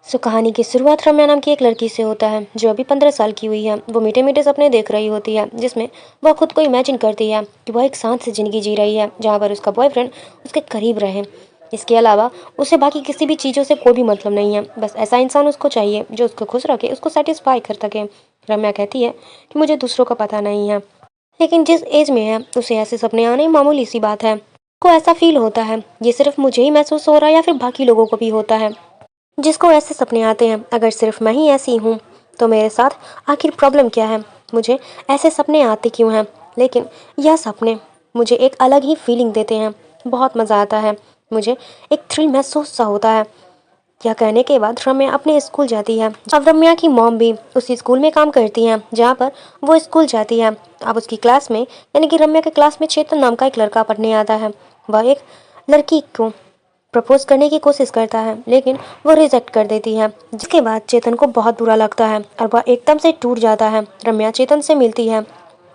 कहानी की शुरुआत रम्या नाम की एक लड़की से होता है जो अभी 15 साल की हुई है। वो मीठे मीठे सपने देख रही होती है जिसमें वह खुद को इमेजिन करती है कि वह एक शांत सी जिंदगी जी रही है जहाँ पर उसका बॉयफ्रेंड उसके करीब रहे। इसके अलावा उसे बाकी किसी भी चीज़ों से कोई भी मतलब नहीं है, बस ऐसा इंसान उसको चाहिए जो उसको खुश रखे, उसको सेटिस्फाई कर सके। रम्या कहती है कि मुझे दूसरों का पता नहीं है, लेकिन जिस एज में है उसे ऐसे सपने आने मामूली सी बात है। को ऐसा फील होता है ये सिर्फ मुझे ही महसूस हो रहा है या फिर बाकी लोगों को भी होता है। जिसको ऐसे सपने आते हैं, अगर सिर्फ मैं ही ऐसी हूँ तो मेरे साथ आखिर प्रॉब्लम क्या है? मुझे ऐसे सपने आते क्यों हैं? लेकिन यह सपने मुझे एक अलग ही फीलिंग देते हैं। बहुत मज़ा आता है, मुझे एक थ्रिल महसूस सा होता है। यह कहने के बाद रम्या अपने स्कूल जाती है। अब रम्या की मॉम भी उसी स्कूल में काम करती हैं जहाँ पर वो स्कूल जाती है। अब उसकी क्लास में, यानी कि रम्या के क्लास में, चेतन नाम का एक लड़का पढ़ने आता है। वह एक लड़की को प्रपोज करने की कोशिश करता है लेकिन वो रिजेक्ट कर देती है, जिसके बाद चेतन को बहुत बुरा लगता है और वह एकदम से टूट जाता है। रम्या चेतन से मिलती है,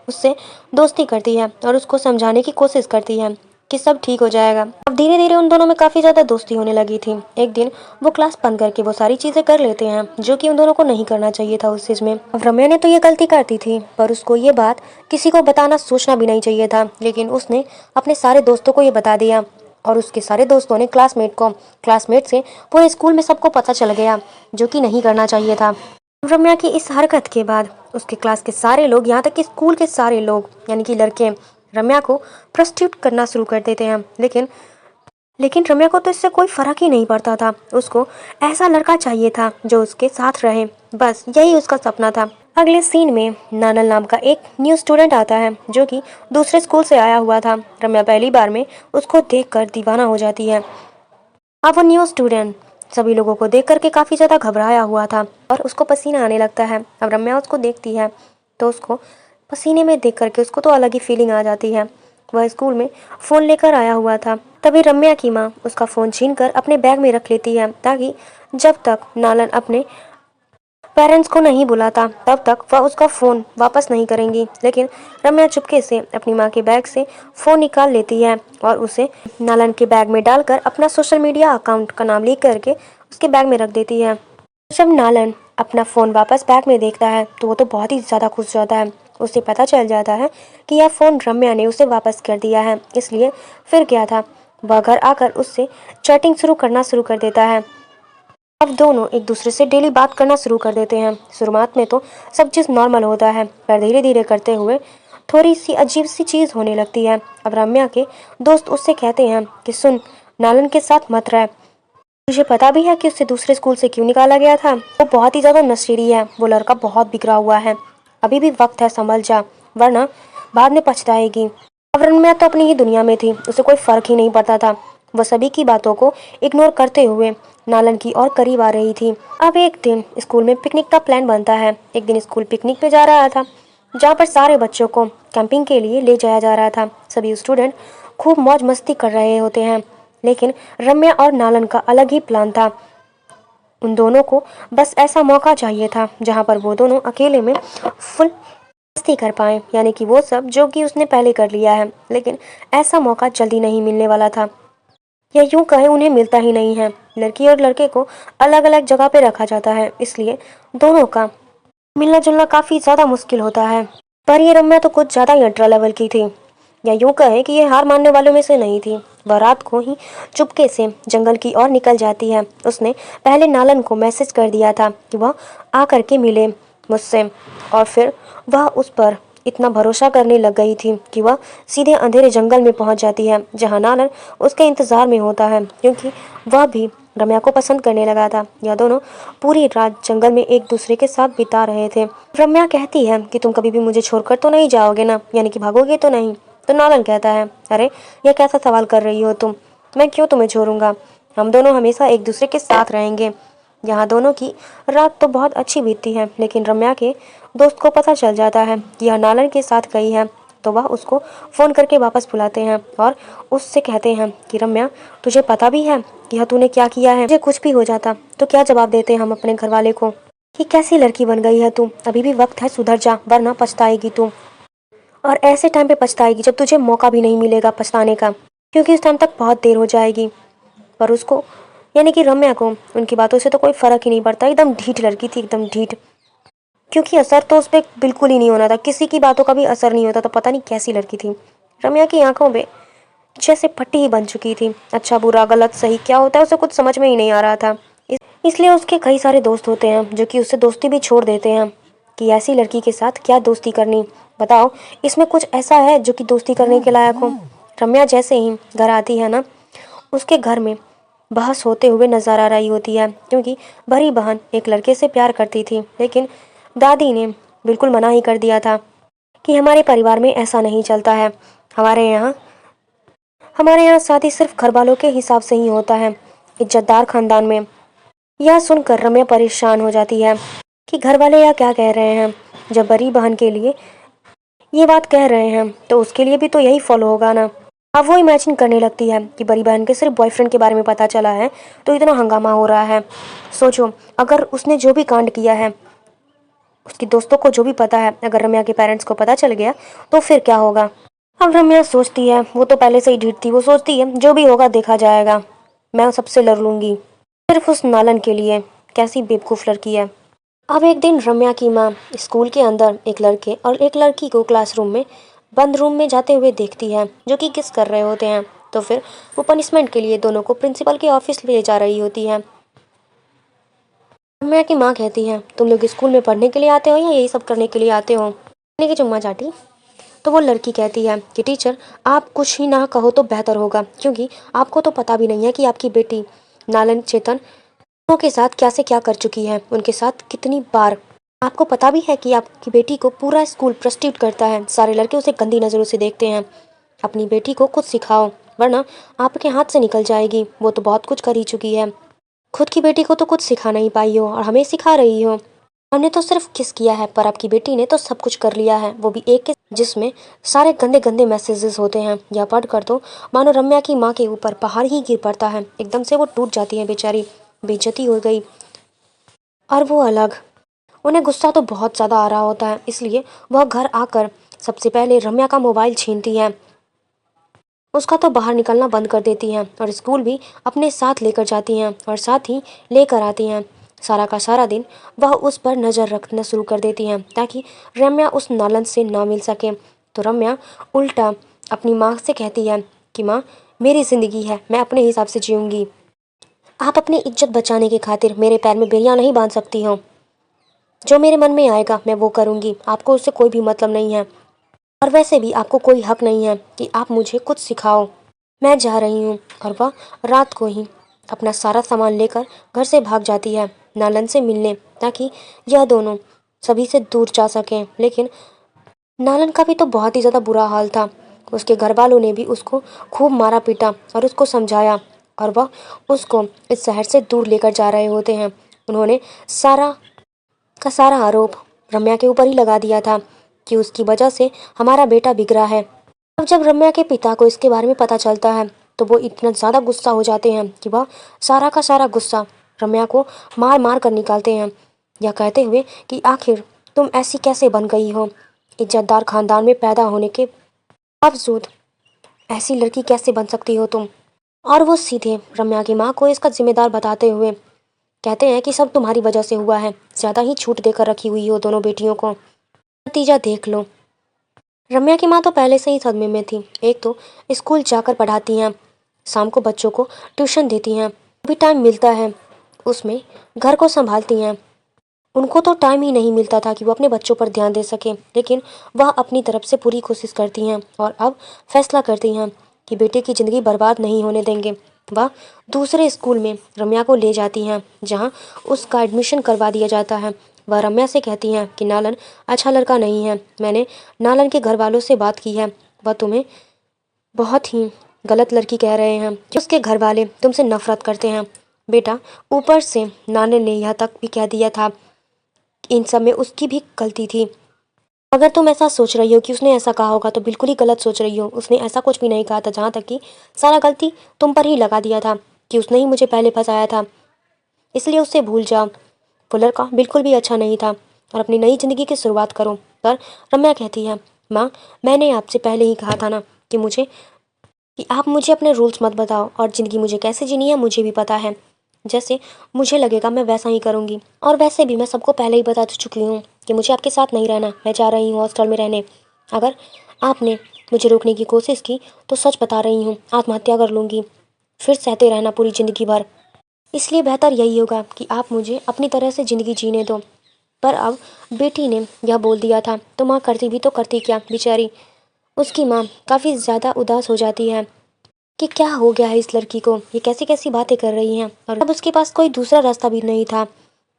उससे दोस्ती करती है और उसको समझाने की कोशिश करती है कि सब ठीक हो जाएगा। अब धीरे धीरे उन दोनों में काफ़ी ज़्यादा दोस्ती होने लगी थी। एक दिन वो क्लास बंद करके वो सारी चीज़ें कर लेते हैं जो कि उन दोनों को नहीं करना चाहिए था उस चीज़ में। अब रम्या ने तो ये गलती कर दी थी, पर उसको ये बात किसी को बताना सोचना भी नहीं चाहिए था, लेकिन उसने अपने सारे दोस्तों को ये बता दिया और उसके सारे दोस्तों ने क्लासमेट से पूरे स्कूल में सबको पता चल गया, जो कि नहीं करना चाहिए था। रम्या की इस हरकत के बाद उसके क्लास के सारे लोग, यहाँ तक कि स्कूल के सारे लोग यानी कि लड़के, रम्या को प्रस्टिट्यूट करना शुरू कर देते हैं। लेकिन रम्या को तो इससे कोई फर्क ही नहीं पड़ता था। उसको ऐसा लड़का चाहिए था जो उसके साथ रहे, बस यही उसका सपना था। अगले सीन में नानल नाम का एक न्यू स्टूडेंट आता है जो कि दूसरे स्कूल से आया हुआ था। रम्या पहली बार में उसको देखकर दीवाना हो जाती है। अब वो न्यू स्टूडेंट सभी लोगों को देख करके काफ़ी ज़्यादा घबराया हुआ था और उसको पसीना आने लगता है। अब रम्या उसको देखती है तो उसको पसीने में देख करके उसको तो अलग ही फीलिंग आ जाती है। वह स्कूल में फ़ोन लेकर आया हुआ था, तभी रम्या की माँ उसका फ़ोन छीन कर अपने बैग में रख लेती है ताकि जब तक नालन अपने पेरेंट्स को नहीं बुलाता तब तक वह उसका फ़ोन वापस नहीं करेंगी। लेकिन रम्या चुपके से अपनी माँ के बैग से फ़ोन निकाल लेती है और उसे नालन के बैग में डालकर अपना सोशल मीडिया अकाउंट का नाम लिख करके उसके बैग में रख देती है। जब नालन अपना फ़ोन वापस बैग में देखता है तो वो तो बहुत ही ज़्यादा खुश हो जाता है। उसे पता चल जाता है कि यह फ़ोन रम्या ने उसे वापस कर दिया है, इसलिए फिर क्या था, वह घर आकर उससे चैटिंग शुरू कर देता है। अब दोनों एक दूसरे से डेली बात करना शुरू कर देते हैं। शुरुआत में तो सब चीज़ नॉर्मल होता है, पर धीरे धीरे करते हुए थोड़ी सी अजीब सी चीज़ होने लगती है। अब रम्या के दोस्त उससे कहते हैं कि सुन, नालन के साथ मत रह। तुझे पता भी है कि उसे दूसरे स्कूल से क्यों निकाला गया था? वो बहुत ही ज़्यादा नशेड़ी है, वो लड़का बहुत बिगड़ा हुआ है। अभी भी वक्त है, संभल जा, वरना बाद में पछताएगी। अब रम्या तो अपनी ही दुनिया में थी, उसे कोई फ़र्क ही नहीं पड़ता था। वह सभी की बातों को इग्नोर करते हुए नालन की और करीब आ रही थी। अब एक दिन स्कूल में पिकनिक का प्लान बनता है। एक दिन स्कूल पिकनिक पे जा रहा था जहाँ पर सारे बच्चों को कैंपिंग के लिए ले जाया जा रहा था। सभी स्टूडेंट खूब मौज मस्ती कर रहे होते हैं, लेकिन रम्या और नालन का अलग ही प्लान था। उन दोनों को बस ऐसा मौका चाहिए था जहाँ पर वो दोनों अकेले में फुल मस्ती कर पाए, यानी कि वो सब जो कि उसने पहले कर लिया है। लेकिन ऐसा मौका जल्दी नहीं मिलने वाला था, या यूं कहें उन्हें मिलता ही नहीं है। लड़की और लड़के को अलग अलग जगह पे रखा जाता है, इसलिए दोनों का मिलना जुलना काफ़ी ज़्यादा मुश्किल होता है। पर ये रम्या तो कुछ ज़्यादा ही अल्ट्रा लेवल की थी, या यूं कहें कि ये हार मानने वालों में से नहीं थी। वह रात को ही चुपके से जंगल की ओर निकल जाती है। उसने पहले नालन को मैसेज कर दिया था कि वह आ करके मिले मुझसे, और फिर वह उस पर इतना भरोसा करने लग गई थी कि वह सीधे अंधेरे जंगल में पहुंच जाती है जहां नालन उसके इंतज़ार में होता है, क्योंकि वह भी रम्या को पसंद करने लगा था। यह दोनों पूरी रात जंगल में एक दूसरे के साथ बिता रहे थे। रम्या कहती है कि तुम कभी भी मुझे छोड़कर तो नहीं जाओगे ना, यानी कि भागोगे तो नहीं? तो नालन कहता है, अरे यह कैसा सवाल कर रही हो तुम, मैं क्यों तुम्हें छोड़ूंगा, हम दोनों हमेशा एक दूसरे के साथ रहेंगे। यहाँ दोनों की रात तो बहुत अच्छी बीतती है, लेकिन रम्या के दोस्त को पता चल जाता है कि यह नालन के साथ गई है, तो वह उसको फ़ोन करके वापस बुलाते हैं और उससे कहते हैं कि रम्या, तुझे पता भी है कि यह तूने क्या किया है? मुझे कुछ भी हो जाता तो क्या जवाब देते हम अपने घर वाले को कि कैसी लड़की बन गई है तू? अभी भी वक्त है, सुधर जा, वरना पछताएगी तू। और ऐसे टाइम पे पछताएगी जब तुझे मौका भी नहीं मिलेगा पछताने का, क्योंकि उस टाइम तक बहुत देर हो जाएगी। पर उसको, यानी कि रम्या को उनकी बातों से तो कोई फ़र्क ही नहीं पड़ता, एकदम ढीठ लड़की थी, एकदम ढीठ। क्योंकि असर तो उस पर बिल्कुल ही नहीं होना था, किसी की बातों का भी असर नहीं होता, तो पता नहीं कैसी लड़की थी। रम्या की आंखों में जैसे पट्टी ही बन चुकी थी। अच्छा बुरा गलत सही क्या होता है उसे कुछ समझ में ही नहीं आ रहा था। इसलिए उसके कई सारे दोस्त होते हैं जो कि उससे दोस्ती भी छोड़ देते हैं कि ऐसी लड़की के साथ क्या दोस्ती करनी। बताओ इसमें कुछ ऐसा है जो कि दोस्ती करने के लायक हो। रम्या जैसे ही घर आती है ना, उसके घर में बहस होते हुए नजर आ रही होती है, क्योंकि बड़ी बहन एक लड़के से प्यार करती थी, लेकिन दादी ने बिल्कुल मना ही कर दिया था कि हमारे परिवार में ऐसा नहीं चलता है। हमारे यहाँ शादी सिर्फ घर वालों के हिसाब से ही होता है, इज्जतदार खानदान में। यह सुनकर रम्या परेशान हो जाती है कि घर वाले यह क्या कह रहे हैं। जब बड़ी बहन के लिए ये बात कह रहे हैं तो उसके लिए भी तो यही फॉलो होगा ना। अब वो इमेजिन करने लगती है कि बड़ी बहन के सिर्फ बॉयफ्रेंड के बारे में पता चला है तो इतना हंगामा हो रहा है। सोचो अगर उसने जो भी कांड किया है, उसके दोस्तों को जो भी पता है, अगर रम्या के पेरेंट्स को पता चल गया तो फिर क्या होगा। अब रम्या सोचती है, वो तो पहले से ही ढीठ थी, वो सोचती है जो भी होगा देखा जाएगा, मैं सबसे लड़ लूंगी सिर्फ उस नालन के लिए। कैसी बेवकूफ़ लड़की है। अब एक दिन रम्या की माँ स्कूल के अंदर एक लड़के और एक लड़की को क्लासरूम में बंद रूम में जाते हुए देखती है, जो कि किस कर रहे होते हैं। तो फिर वो पनिशमेंट के लिए दोनों को प्रिंसिपल के ऑफिस ले जा रही होती है। रम्या की माँ कहती है, तुम लोग स्कूल में पढ़ने के लिए आते हो या यही सब करने के लिए आते हो। कहने की चुम्मा चाटी। तो वो लड़की कहती है कि टीचर आप कुछ ही ना कहो तो बेहतर होगा, क्योंकि आपको तो पता भी नहीं है कि आपकी बेटी नालन चेतन के साथ क्या से क्या कर चुकी है, उनके साथ कितनी बार। आपको पता भी है कि आपकी बेटी को पूरा स्कूल प्रस्टिट्यूट करता है, सारे लड़के उसे गंदी नज़रों से देखते हैं। अपनी बेटी को कुछ सिखाओ वरना आपके हाथ से निकल जाएगी। वो तो बहुत कुछ कर ही चुकी है, खुद की बेटी को तो कुछ सिखा नहीं पाई हो और हमें सिखा रही हो। हमने तो सिर्फ किस किया है, पर आपकी बेटी ने तो सब कुछ कर लिया है, वो भी एक के जिसमें सारे गंदे गंदे मैसेजेस होते हैं। या पढ़ कर तो मानो रम्या की माँ के ऊपर पहाड़ ही गिर पड़ता है, एकदम से वो टूट जाती है बेचारी, बेइज्जती हो गई। और वो अलग, उन्हें गुस्सा तो बहुत ज़्यादा आ रहा होता है, इसलिए वह घर आकर सबसे पहले रम्या का मोबाइल छीनती है, उसका तो बाहर निकलना बंद कर देती हैं और स्कूल भी अपने साथ लेकर जाती हैं और साथ ही लेकर आती हैं। सारा का सारा दिन वह उस पर नज़र रखना शुरू कर देती हैं ताकि रम्या उस नालन से ना मिल सके। तो रम्या उल्टा अपनी माँ से कहती है कि माँ मेरी ज़िंदगी है, मैं अपने हिसाब से जीऊँगी, आप अपनी इज्जत बचाने के खातिर मेरे पैर में बेड़ियाँ नहीं बांध सकती हो। जो मेरे मन में आएगा मैं वो करूँगी, आपको उससे कोई भी मतलब नहीं है, और वैसे भी आपको कोई हक नहीं है कि आप मुझे कुछ सिखाओ। मैं जा रही हूँ। और वह रात को ही अपना सारा सामान लेकर घर से भाग जाती है नालन से मिलने, ताकि यह दोनों सभी से दूर जा सकें। लेकिन नालन का भी तो बहुत ही ज़्यादा बुरा हाल था, उसके घर वालों ने भी उसको खूब मारा पीटा और उसको समझाया, और वह उसको इस शहर से दूर लेकर जा रहे होते हैं। उन्होंने सारा का सारा आरोप रम्या के ऊपर ही लगा दिया था कि उसकी वजह से हमारा बेटा बिगड़ा है। अब जब रम्या के पिता को इसके बारे में पता चलता है तो वो इतना ज़्यादा गुस्सा हो जाते हैं कि वह सारा का सारा गुस्सा रम्या को मार मार कर निकालते हैं, या कहते हुए कि आखिर तुम ऐसी कैसे बन गई हो, इज्जतदार खानदान में पैदा होने के बावजूद ऐसी लड़की कैसे बन सकती हो तुम। और वो सीधे रम्या की माँ को इसका जिम्मेदार बताते हुए कहते हैं कि सब तुम्हारी वजह से हुआ है, ज़्यादा ही छूट देकर रखी हुई हो दोनों बेटियों को, नतीजा देख लो। रम्या की माँ तो पहले से ही सदमे में थी, एक तो स्कूल जाकर पढ़ाती हैं, शाम को बच्चों को ट्यूशन देती हैं, भी टाइम मिलता है उसमें घर को संभालती हैं। उनको तो टाइम ही नहीं मिलता था कि वो अपने बच्चों पर ध्यान दे सकें, लेकिन वह अपनी तरफ से पूरी कोशिश करती हैं और अब फैसला करती हैं कि बेटे की ज़िंदगी बर्बाद नहीं होने देंगे। वह दूसरे स्कूल में रम्या को ले जाती हैं जहाँ उसका एडमिशन करवा दिया जाता है। वह रम्या से कहती हैं कि नालन अच्छा लड़का नहीं है, मैंने नालन के घर वालों से बात की है, वह तुम्हें बहुत ही गलत लड़की कह रहे हैं, उसके घर वाले तुमसे नफरत करते हैं। बेटा ऊपर से नालन ने यह तक भी कह दिया था, इन सब में उसकी भी गलती थी। अगर तुम ऐसा सोच रही हो कि उसने ऐसा कहा होगा तो बिल्कुल ही गलत सोच रही हो, उसने ऐसा कुछ भी नहीं कहा था, जहाँ तक कि सारा गलती तुम पर ही लगा दिया था कि उसने ही मुझे पहले फंसाया था, इसलिए उससे भूल जाओ। वो लड़का बिल्कुल भी अच्छा नहीं था और अपनी नई ज़िंदगी की शुरुआत करो। पर रम्या कहती है, माँ मैंने आपसे पहले ही कहा था ना कि आप मुझे अपने रूल्स मत बताओ, और ज़िंदगी मुझे कैसे जीनी है मुझे भी पता है, जैसे मुझे लगेगा मैं वैसा ही करूँगी। और वैसे भी मैं सबको पहले ही बता चुकी हूँ कि मुझे आपके साथ नहीं रहना, मैं जा रही हूँ हॉस्टल में रहने। अगर आपने मुझे रोकने की कोशिश की तो सच बता रही हूँ, आत्महत्या कर लूँगी, फिर सहते रहना पूरी ज़िंदगी भर। इसलिए बेहतर यही होगा कि आप मुझे अपनी तरह से ज़िंदगी जीने दो। पर अब बेटी ने यह बोल दिया था तो माँ करती भी तो करती क्या बेचारी। उसकी माँ काफ़ी ज़्यादा उदास हो जाती है कि क्या हो गया है इस लड़की को, ये कैसी कैसी बातें कर रही हैं। और अब उसके पास कोई दूसरा रास्ता भी नहीं था।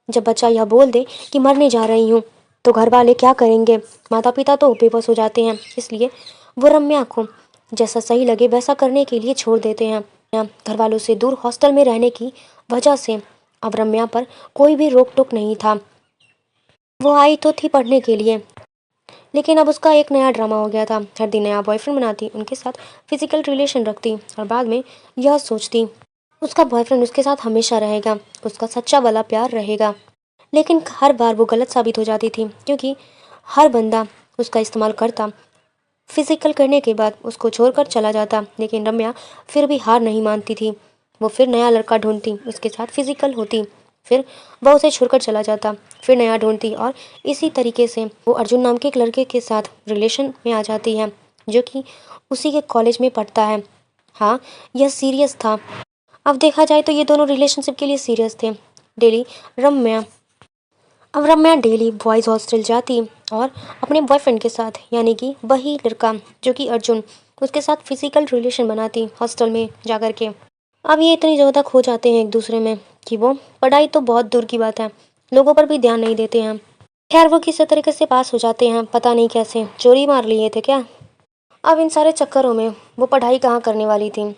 जब बच्चा यह बोल दे कि मरने जा रही हूँ तो घर वाले क्या करेंगे, माता पिता तो बेबस हो जाते हैं। इसलिए वो रम्या को जैसा सही लगे वैसा करने के लिए छोड़ देते हैं। घर वालों से दूर हॉस्टल में रहने की वजह से अब रम्या पर कोई भी रोक टोक नहीं था। वो आई तो थी पढ़ने के लिए, लेकिन अब उसका एक नया ड्रामा हो गया था। हर दिन नया बॉयफ्रेंड बनाती, उनके साथ फिजिकल रिलेशन रखती और बाद में यह सोचती उसका बॉयफ्रेंड उसके साथ हमेशा रहेगा, उसका सच्चा वाला प्यार रहेगा। लेकिन हर बार वो गलत साबित हो जाती थी क्योंकि हर बंदा उसका इस्तेमाल करता, फिजिकल करने के बाद उसको छोड़कर चला जाता। लेकिन रम्या फिर भी हार नहीं मानती थी। वो फिर नया लड़का ढूंढती, उसके साथ फिजिकल होती, फिर वह उसे छोड़कर चला जाता, फिर नया ढूंढती और इसी तरीके से वो अर्जुन नाम के एक लड़के के साथ रिलेशन में आ जाती है जो कि उसी के कॉलेज में पढ़ता है। हाँ, यह सीरियस था। अब देखा जाए तो ये दोनों रिलेशनशिप के लिए सीरियस थे। डेली रम्या अब रम्या डेली बॉयज़ हॉस्टल जाती और अपने बॉयफ्रेंड के साथ, यानी कि वही लड़का जो कि अर्जुन, उसके साथ फिजिकल रिलेशन बनाती हॉस्टल में जाकर के। अब ये इतनी ज़्यादा खो जाते हैं एक दूसरे में कि वो पढ़ाई तो बहुत दूर की बात है, लोगों पर भी ध्यान नहीं देते हैं। खैर वो किसी तरीके से पास हो जाते हैं, पता नहीं कैसे, चोरी मार लिए थे क्या। अब इन सारे चक्करों में वो पढ़ाई कहाँ करने वाली थी।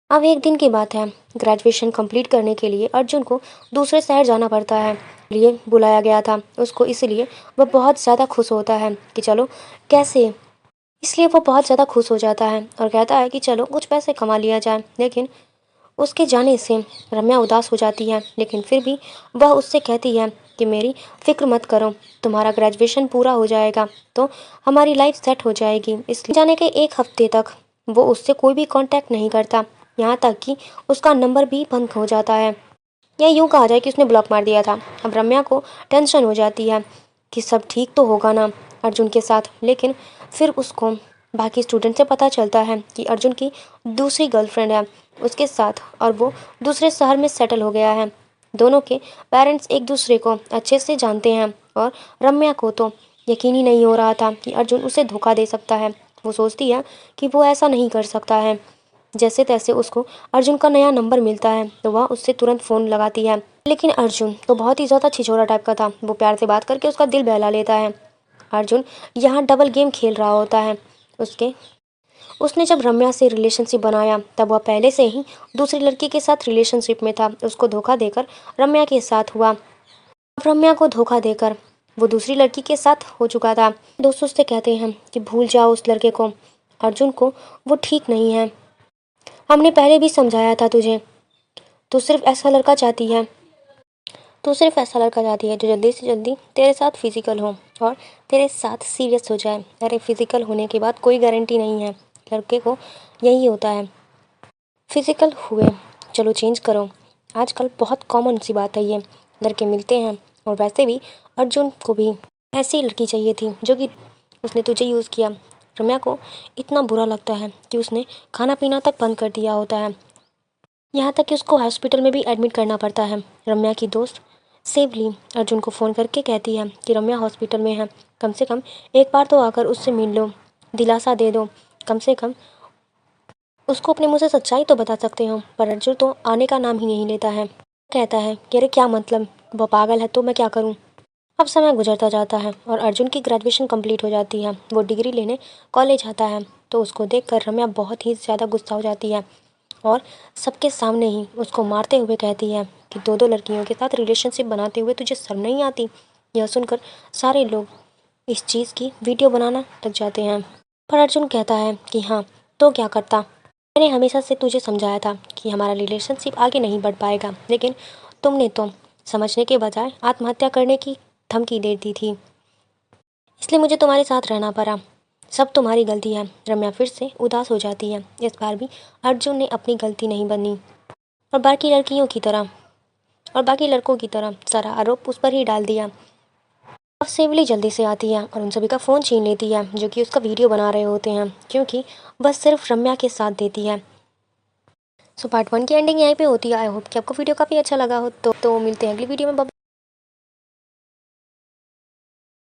अब एक दिन की बात है, ग्रेजुएशन कंप्लीट करने के लिए अर्जुन को दूसरे शहर जाना पड़ता है, लिए बुलाया गया था उसको। इसलिए वह बहुत ज़्यादा खुश होता है कि चलो कैसे, इसलिए वो बहुत ज़्यादा खुश हो जाता है और कहता है कि चलो कुछ पैसे कमा लिया जाए। लेकिन उसके जाने से रम्या उदास हो जाती है, लेकिन फिर भी वह उससे कहती है कि मेरी फिक्र मत करो, तुम्हारा ग्रेजुएशन पूरा हो जाएगा तो हमारी लाइफ सेट हो जाएगी। इसलिए जाने के एक हफ्ते तक वो उससे कोई भी कांटेक्ट नहीं करता, यहाँ तक कि उसका नंबर भी बंद हो जाता है, या यूँ कहा जाए कि उसने ब्लॉक मार दिया था। अब रम्या को टेंशन हो जाती है कि सब ठीक तो होगा ना अर्जुन के साथ। लेकिन फिर उसको बाकी स्टूडेंट से पता चलता है कि अर्जुन की दूसरी गर्लफ्रेंड है उसके साथ और वो दूसरे शहर में सेटल हो गया है। दोनों के पेरेंट्स एक दूसरे को अच्छे से जानते हैं और रम्या को तो यकीन ही नहीं हो रहा था कि अर्जुन उसे धोखा दे सकता है। वो सोचती है कि वो ऐसा नहीं कर सकता है। जैसे तैसे उसको अर्जुन का नया नंबर मिलता है तो वह उससे तुरंत फ़ोन लगाती है। लेकिन अर्जुन तो बहुत ही ज़्यादा छिछोरा टाइप का था, वो प्यार से बात करके उसका दिल बहला लेता है। अर्जुन यहाँ डबल गेम खेल रहा होता है। उसके उसने जब रम्या से रिलेशनशिप बनाया तब वह पहले से ही दूसरी लड़की के साथ रिलेशनशिप में था। उसको धोखा देकर रम्या के साथ हुआ। अब रम्या को धोखा देकर वो दूसरी लड़की के साथ हो चुका था। दोस्त उससे कहते हैं कि भूल जाओ उस लड़के को, अर्जुन को, वो ठीक नहीं है। हमने पहले भी समझाया था तुझे, तू सिर्फ ऐसा लड़का चाहती है, तू सिर्फ ऐसा लड़का चाहती है जो जल्दी से जल्दी तेरे साथ फिजिकल हो और तेरे साथ सीरियस हो जाए। अरे फिजिकल होने के बाद कोई गारंटी नहीं है, लड़के को यही होता है, फिजिकल हुए चलो चेंज करो। आजकल बहुत कॉमन सी बात है ये, लड़के मिलते हैं। और वैसे भी अर्जुन को भी ऐसी लड़की चाहिए थी जो कि उसने तुझे यूज़ किया। रम्या को इतना बुरा लगता है कि उसने खाना पीना तक बंद कर दिया होता है, यहाँ तक कि उसको हॉस्पिटल में भी एडमिट करना पड़ता है। रम्या की दोस्त सेवली अर्जुन को फ़ोन करके कहती है कि रम्या हॉस्पिटल में है, कम से कम एक बार तो आकर उससे मिल लो, दिलासा दे दो, कम से कम उसको अपने मुँह से सच्चाई तो बता सकते हो। पर अर्जुन तो आने का नाम ही नहीं लेता है। कहता है कि अरे क्या मतलब, वो पागल है तो मैं क्या करूँ। अब समय गुजरता जाता है और अर्जुन की ग्रेजुएशन कंप्लीट हो जाती है। वो डिग्री लेने कॉलेज आता है तो उसको देखकर रम्या बहुत ही ज़्यादा गुस्सा हो जाती है और सबके सामने ही उसको मारते हुए कहती है कि दो दो लड़कियों के साथ रिलेशनशिप बनाते हुए तुझे शर्म नहीं आती। यह सुनकर सारे लोग इस चीज़ की वीडियो बनाना लग जाते हैं। पर अर्जुन कहता है कि हाँ तो क्या करता, मैंने हमेशा से तुझे समझाया था कि हमारा रिलेशनशिप आगे नहीं बढ़ पाएगा, लेकिन तुमने तो समझने के बजाय आत्महत्या करने की धमकी दे दी थी, इसलिए मुझे तुम्हारे साथ रहना पड़ा, सब तुम्हारी गलती है। रम्या फिर से उदास हो जाती है। इस बार भी अर्जुन ने अपनी गलती नहीं बनी और बाकी लड़कियों की तरह और बाकी लड़कों की तरह सारा आरोप उस पर ही डाल दिया। अब शिवली जल्दी से आती है और उन सभी का फ़ोन छीन लेती है जो कि उसका वीडियो बना रहे होते हैं, क्योंकि बस सिर्फ रम्या के साथ देती है। सो पार्ट 1 की एंडिंग यहीं पे होती है। आई होप कि आपको वीडियो काफ़ी अच्छा लगा हो। तो मिलते हैं अगली वीडियो में।